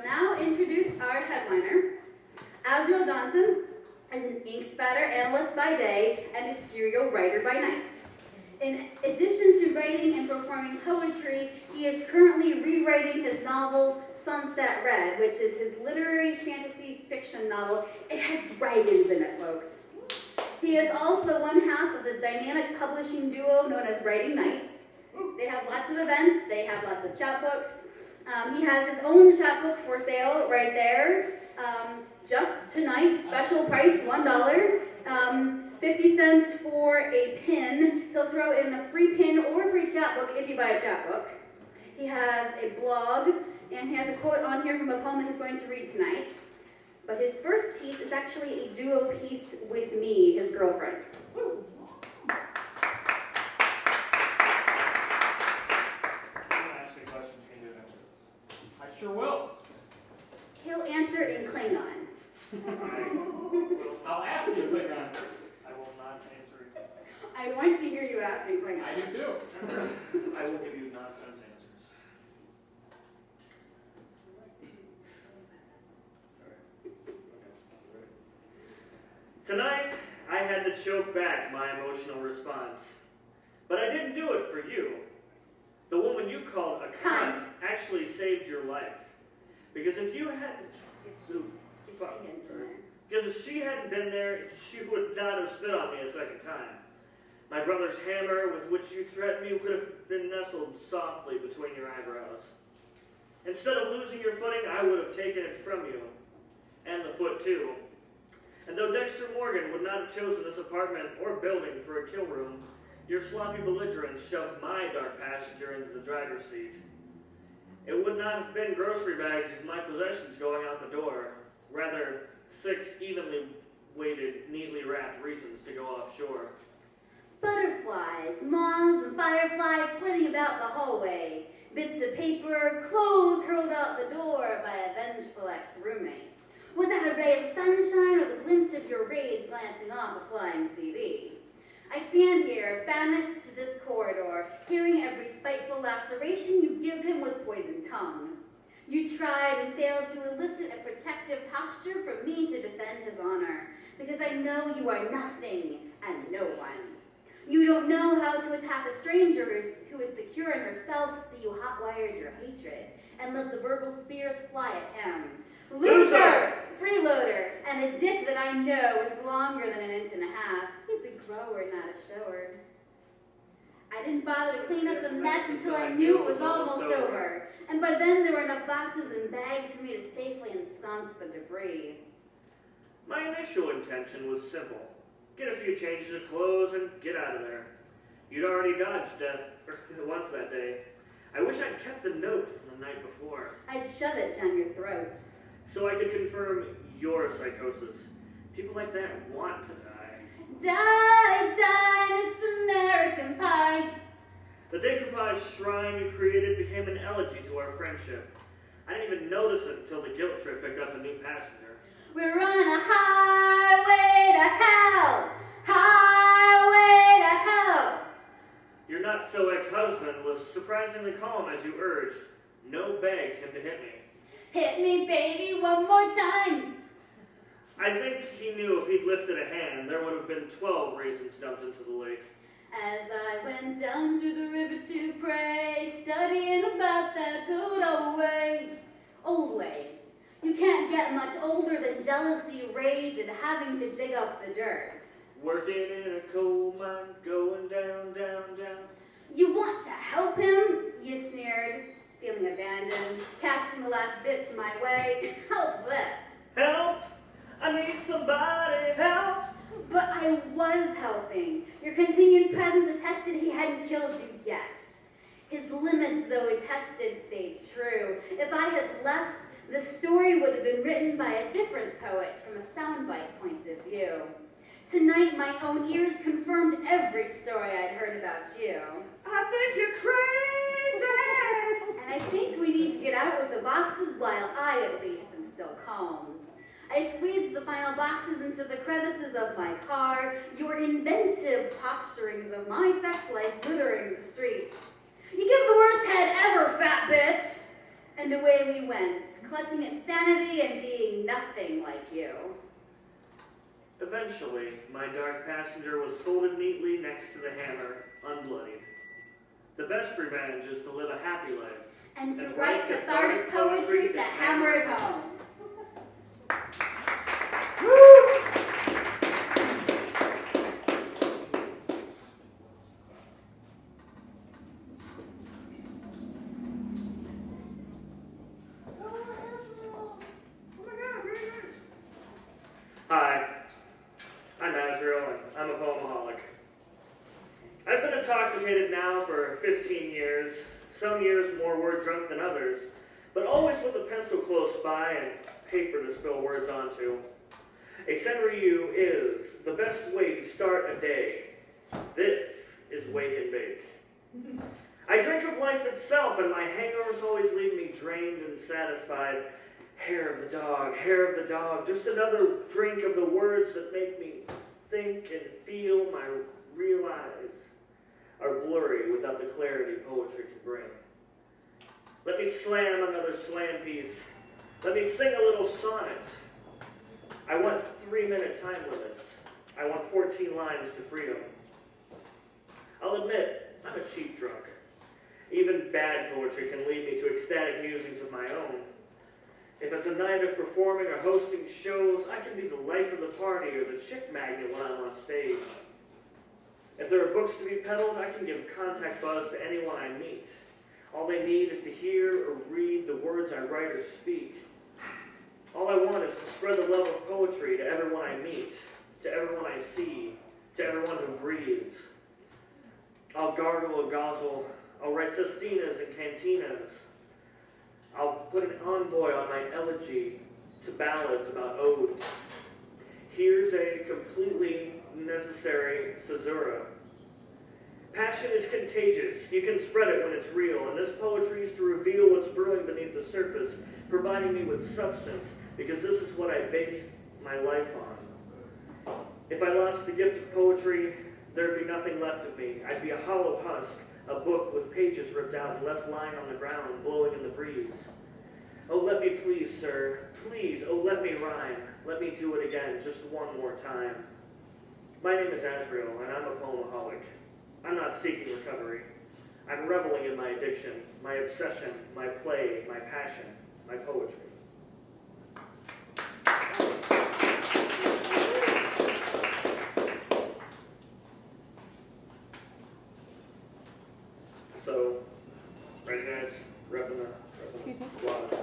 now introduce our headliner. Azriel Johnson is an ink spatter analyst by day and a serial writer by night. In addition to writing and performing poetry, he is currently rewriting his novel Sunset Red, which is his literary fantasy fiction novel. It has dragons in it, folks. He is also one half of the dynamic publishing duo known as Writing Nights. They have lots of events, they have lots of chapbooks. He has his own chapbook for sale right there. Just tonight, special price, $1. 50 cents for a pin. He'll throw in a free pin or a free chapbook if you buy a chapbook. He has a blog, and he has a quote on here from a poem that he's going to read tonight. But his first piece is actually a duo piece with me, his girlfriend. I sure will. He'll answer in Klingon. I'll ask you Klingon. I will not answer it. I want to hear you ask in Klingon. I do too. I will give you nonsense answers. Tonight, I had to choke back my emotional response. But I didn't do it for you. The woman you called a cunt actually saved your life. Because if you hadn't... Because if she hadn't been there, she would not have spit on me a second time. My brother's hammer with which you threatened me would have been nestled softly between your eyebrows. Instead of losing your footing, I would have taken it from you. And the foot too. And though Dexter Morgan would not have chosen this apartment or building for a kill room, your sloppy belligerence shoved my dark passenger into the driver's seat. It would not have been grocery bags of my possessions going out the door. Rather, 6 evenly weighted, neatly wrapped reasons to go offshore. Butterflies, moths, and fireflies flitting about the hallway. Bits of paper, clothes hurled out the door by a vengeful ex-roommate. Was that a ray of sunshine or the glint of your rage glancing off a flying CD? I stand here, banished to this corridor, hearing every spiteful laceration you give him with poisoned tongue. You tried and failed to elicit a protective posture from me to defend his honor, because I know you are nothing and no one. You don't know how to attack a stranger who is secure in herself, so you hot-wired your hatred and let the verbal spears fly at him. Loser! Freeloader! And a dick that I know is longer than 1.5 inches. He's a grower, not a shower. I didn't bother to clean up the mess until I knew it was almost over. And by then there were enough boxes and bags for me to safely ensconce the debris. My initial intention was simple. Get a few changes of clothes and get out of there. You'd already dodged death once that day. I wish I'd kept the note from the night before. I'd shove it down your throat. So I could confirm your psychosis. People like that want to die. Die, die, Miss American Pie. The decoupage shrine you created became an elegy to our friendship. I didn't even notice it until the guilt trip picked up a new passenger. We're on a highway to hell! Highway to hell! Your not-so-ex-husband was surprisingly calm as you urged. No begged him to hit me. Hit me, baby, one more time! I think he knew if he'd lifted a hand, there would have been 12 raisins dumped into the lake. As I went down to the river to pray, studying about that good old way. Old ways. You can't get much older than jealousy, rage, and having to dig up the dirt. Working in a coal mine, going down, down, down. You want to help him? You sneered, feeling abandoned, casting the last bits my way. Help this. Help! I need somebody, help! But I was helping. Your continued presence attested he hadn't killed you yet. His limits, though attested, stayed true. If I had left, the story would have been written by a different poet from a soundbite point of view. Tonight, my own ears confirmed every story I'd heard about you. I think you're crazy! And I think we need to get out with the boxes while I, at least, am still calm. I squeezed the final boxes into the crevices of my car, your inventive posturings of my sex life glittering the streets. You give the worst head ever, fat bitch! And away we went, clutching at sanity and being nothing like you. Eventually, my dark passenger was folded neatly next to the hammer, unbloodied. The best revenge is to live a happy life. And to write cathartic poetry to hammer it home. Hi, I'm Azriel, and I'm a poemaholic. I've been intoxicated now for 15 years, some years more word drunk than others, but always with a pencil close by and paper to spill words onto. A Senryu is the best way to start a day. This is wake and bake. I drink of life itself, and my hangovers always leave me drained and satisfied. Hair of the dog, just another drink of the words that make me think and feel. My real eyes are blurry without the clarity poetry can bring. Let me slam another slam piece. Let me sing a little sonnet. I want 3-minute time limits. I want 14 lines to freedom. I'll admit, I'm a cheap drunk. Even bad poetry can lead me to ecstatic musings of my own. If it's a night of performing or hosting shows, I can be the life of the party or the chick magnet when I'm on stage. If there are books to be peddled, I can give contact buzz to anyone I meet. All they need is to hear or read the words I write or speak. All I want is to spread the love of poetry to everyone I meet, to everyone I see, to everyone who breathes. I'll gargle a gosle, I'll write sestinas and cantinas. I'll put an envoy on my elegy to ballads about odes. Here's a completely necessary caesura. Passion is contagious. You can spread it when it's real, and this poetry is to reveal what's brewing beneath the surface, providing me with substance, because this is what I base my life on. If I lost the gift of poetry, there'd be nothing left of me. I'd be a hollow husk, a book with pages ripped out and left lying on the ground, blowing in the breeze. Oh, let me please, sir, please, oh, let me rhyme. Let me do it again, just one more time. My name is Azriel, and I'm a poemaholic. I'm not seeking recovery. I'm reveling in my addiction, my obsession, my play, my passion, my poetry. So, Redheads, repping the squad.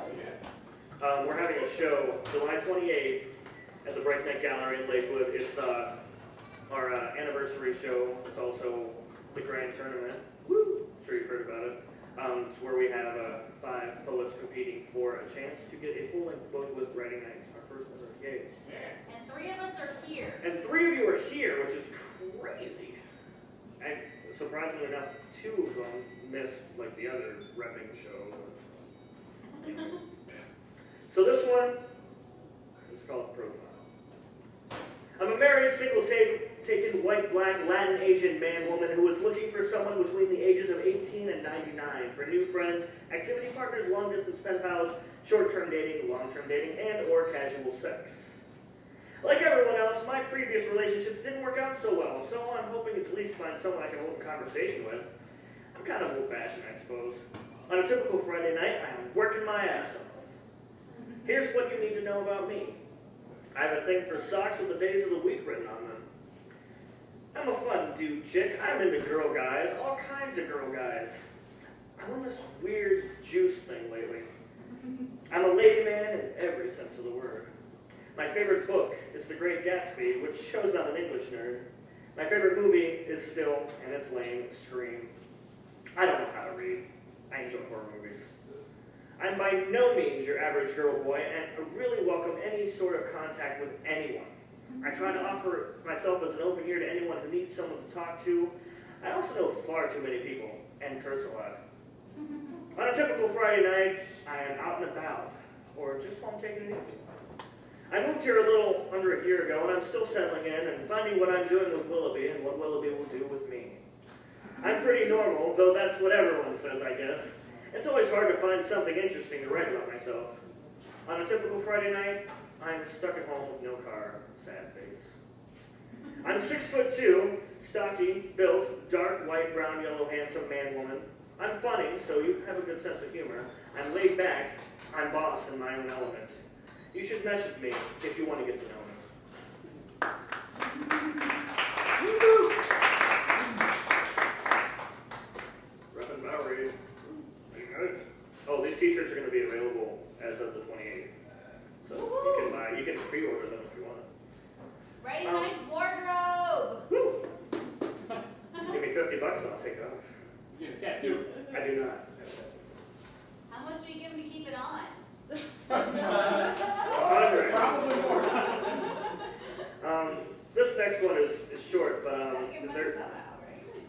We're having a show July 28th at the Breakneck Gallery in Lakewood. It's our anniversary show. It's also the grand tournament. Woo! I'm sure you've heard about it. It's where we have 5 poets competing for a chance to get a full-length book with writing nights, our first ever gig. Yeah. And 3 of us are here. And 3 of you are here, which is crazy. And surprisingly enough, 2 of them missed like the other repping show. So this one is called Profile. I'm a married, single-taken, white, black, Latin, Asian man, woman who is looking for someone between the ages of 18 and 99 for new friends, activity partners, long-distance pen pals, short-term dating, long-term dating, and or casual sex. Like everyone else, my previous relationships didn't work out so well, so I'm hoping to at least find someone I can hold a conversation with. I'm kind of old-fashioned, I suppose. On a typical Friday night, I'm working my ass off. Here's what you need to know about me. I have a thing for socks with the days of the week written on them. I'm a fun dude chick. I'm into girl guys, all kinds of girl guys. I'm on this weird juice thing lately. I'm a lady man in every sense of the word. My favorite book is The Great Gatsby, which shows I'm an English nerd. My favorite movie is still, and it's lame, Scream. I don't know how to read. I enjoy horror movies. I'm by no means your average girl boy, and I really welcome any sort of contact with anyone. I try to offer myself as an open ear to anyone who needs someone to talk to. I also know far too many people, and curse a lot. On a typical Friday night, I am out and about, or just home taking it easy. I moved here a little under a year ago, and I'm still settling in and finding what I'm doing with Willoughby and what Willoughby will do with me. I'm pretty normal, though that's what everyone says, I guess. It's always hard to find something interesting to write about myself. On a typical Friday night, I'm stuck at home with no car, sad face. I'm 6'2", stocky, built, dark, white, brown, yellow, handsome man, woman. I'm funny, so you have a good sense of humor. I'm laid back. I'm boss in my own element. You should message me if you want to get to know me. Rep and Bowery. Very good. Oh, these t-shirts are going to be available as of the 28th. So you can pre-order them if you want. Writing Knight's wardrobe. Woo! Give me $50 and I'll take it off. You get a tattoo. I do not. How much are you giving to keep it on? 100. Probably more. This next one is short, but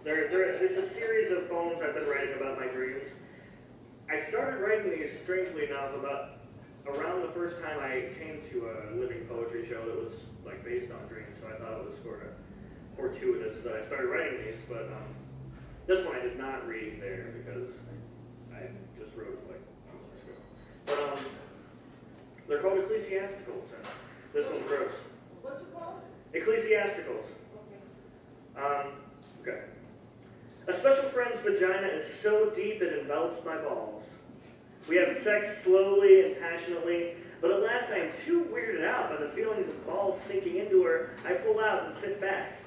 it's a series of poems I've been writing about my dreams. I started writing these, strangely enough, about around the first time I came to a living poetry show that was like based on dreams, so I thought it was sort of fortuitous that I started writing these, but this one I did not read there because I just wrote it like a few months ago. But they're called Ecclesiasticals, and this one's gross. What's it called? Ecclesiasticals. Okay. A special friend's vagina is so deep it envelops my balls. We have sex slowly and passionately, but at last I am too weirded out by the feelings of balls sinking into her. I pull out and sit back,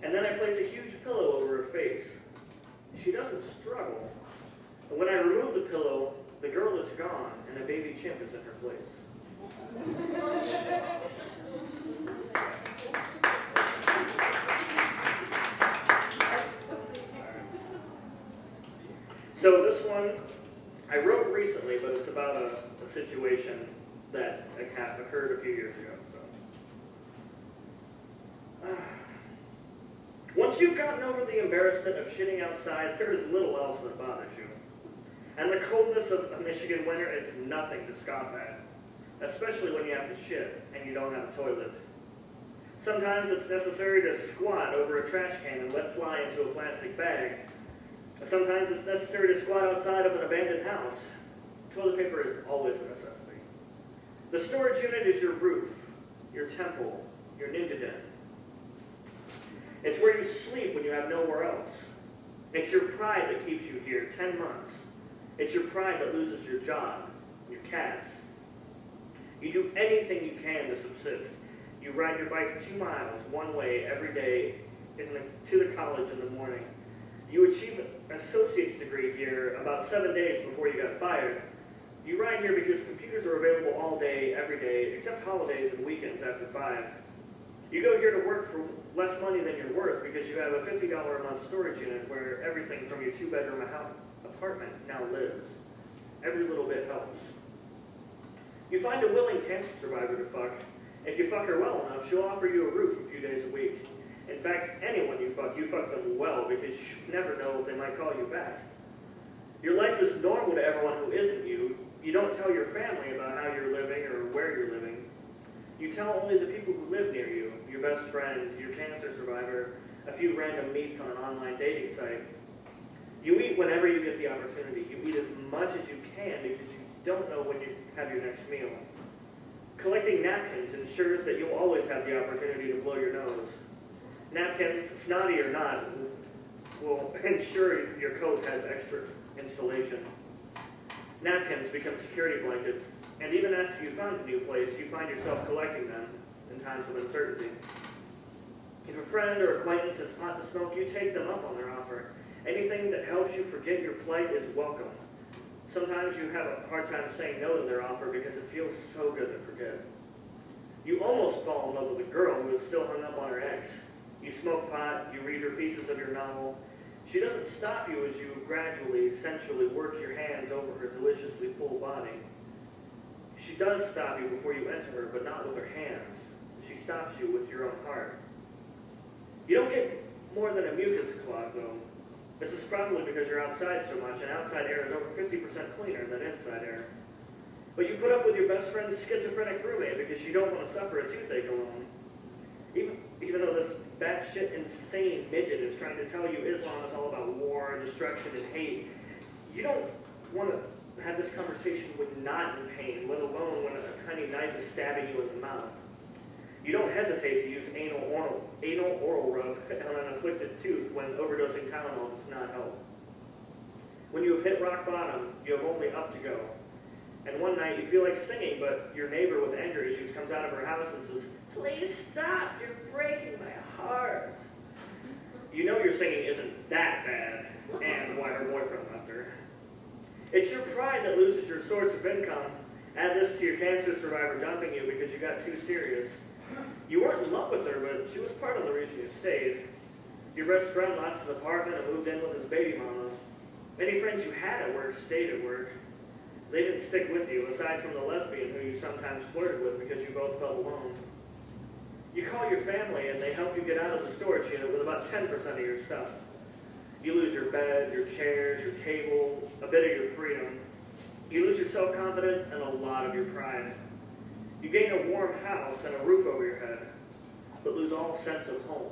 and then I place a huge pillow over her face. She doesn't struggle, but when I remove the pillow, the girl is gone, and a baby chimp is in her place. So this one I wrote recently, but it's about a situation that occurred a few years ago. So. Once you've gotten over the embarrassment of shitting outside, there is little else that bothers you. And the coldness of a Michigan winter is nothing to scoff at, especially when you have to shit and you don't have a toilet. Sometimes it's necessary to squat over a trash can and let fly into a plastic bag. Sometimes it's necessary to squat outside of an abandoned house. Toilet paper is always a necessity. The storage unit is your roof, your temple, your ninja den. It's where you sleep when you have nowhere else. It's your pride that keeps you here 10 months. It's your pride that loses your job, your cats. You do anything you can to subsist. You ride your bike 2 miles one way every day to the college in the morning. You achieve an associate's degree here about 7 days before you got fired. You ride here because computers are available all day, every day, except holidays and weekends after 5. You go here to work for less money than you're worth because you have a $50 a month storage unit where everything from your 2-bedroom apartment now lives. Every little bit helps. You find a willing cancer survivor to fuck. If you fuck her well enough, she'll offer you a roof a few days a week. In fact, anyone you fuck them well because you never know if they might call you back. Your life is normal to everyone who isn't you. You don't tell your family about how you're living or where you're living. You tell only the people who live near you, your best friend, your cancer survivor, a few random meets on an online dating site. You eat whenever you get the opportunity. You eat as much as you can because you don't know when you have your next meal. Collecting napkins ensures that you'll always have the opportunity to blow your nose. Napkins, snotty or not, will ensure your coat has extra insulation. Napkins become security blankets, and even after you found a new place, you find yourself collecting them in times of uncertainty. If a friend or acquaintance has pot to smoke, you take them up on their offer. Anything that helps you forget your plight is welcome. Sometimes you have a hard time saying no to their offer because it feels so good to forget. You almost fall in love with a girl who is still hung up on her ex. You smoke pot, you read her pieces of your novel. She doesn't stop you as you gradually, sensually work your hands over her deliciously full body. She does stop you before you enter her, but not with her hands. She stops you with your own heart. You don't get more than a mucus clog, though. This is probably because you're outside so much, and outside air is over 50% cleaner than inside air. But you put up with your best friend's schizophrenic roommate because you don't want to suffer a toothache alone. Even though this batshit insane midget is trying to tell you Islam is all about war, destruction, and hate, you don't want to have this conversation when not in pain, let alone when a tiny knife is stabbing you in the mouth. You don't hesitate to use anal oral rub on an afflicted tooth when overdosing Tylenol does not help. When you have hit rock bottom, you have only up to go. And one night you feel like singing, but your neighbor with anger issues comes out of her house and says, "Please stop, you're breaking my heart." You know your singing isn't that bad, and why her boyfriend left her. It's your pride that loses your source of income. Add this to your cancer survivor dumping you because you got too serious. You weren't in love with her, but she was part of the reason you stayed. Your best friend lost his apartment and moved in with his baby mama. Many friends you had at work stayed at work. They didn't stick with you, aside from the lesbian who you sometimes flirted with because you both felt alone. You call your family and they help you get out of the storage unit with about 10% of your stuff. You lose your bed, your chairs, your table, a bit of your freedom. You lose your self-confidence and a lot of your pride. You gain a warm house and a roof over your head, but lose all sense of home.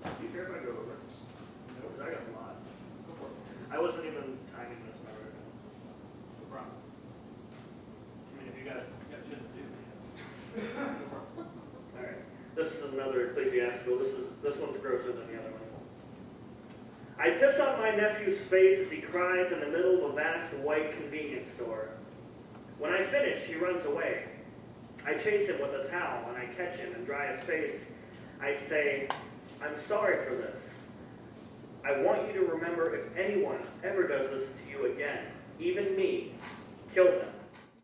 Do you care if I go over? No, because I got a lot. I wasn't even timing this already. No problem. I mean, if you got shit to do. All right. This is another ecclesiastical. This one's grosser than the other one. I piss on my nephew's face as he cries in the middle of a vast white convenience store. When I finish, he runs away. I chase him with a towel and I catch him and dry his face. I say, "I'm sorry for this. I want you to remember if anyone ever does this to you again, even me, kill them."